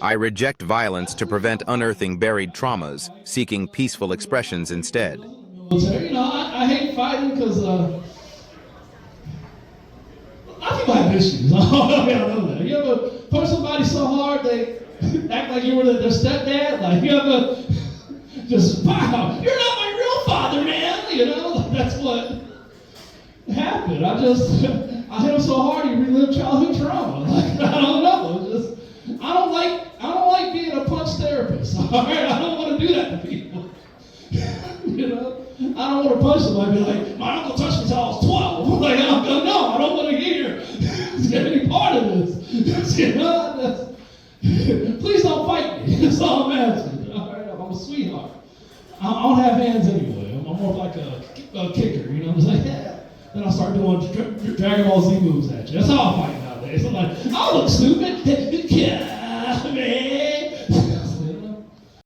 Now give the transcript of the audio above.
I reject violence to prevent unearthing buried traumas, seeking peaceful expressions instead. I hate fighting because I think I have issues. I know that. You ever punch somebody so hard they act like you were their stepdad? Like you ever just, wow, you're not my real father, man. That's what happened. I hit him so hard he relived childhood trauma. Like I don't know. I don't like being a punch therapist. All right, I don't want to do that to people. I don't want to punch somebody and be like, my uncle touched me until I was 12. Like, no, I don't want to hear any part of this. Please don't fight me. That's all I'm asking. All right, I'm a sweetheart. I don't have hands anyway. I'm more like a kicker. You know what I'm saying? Yeah. Then I start doing Dragon Ball Z moves at you. That's how I fight nowadays. I'm like, I look stupid. Yeah.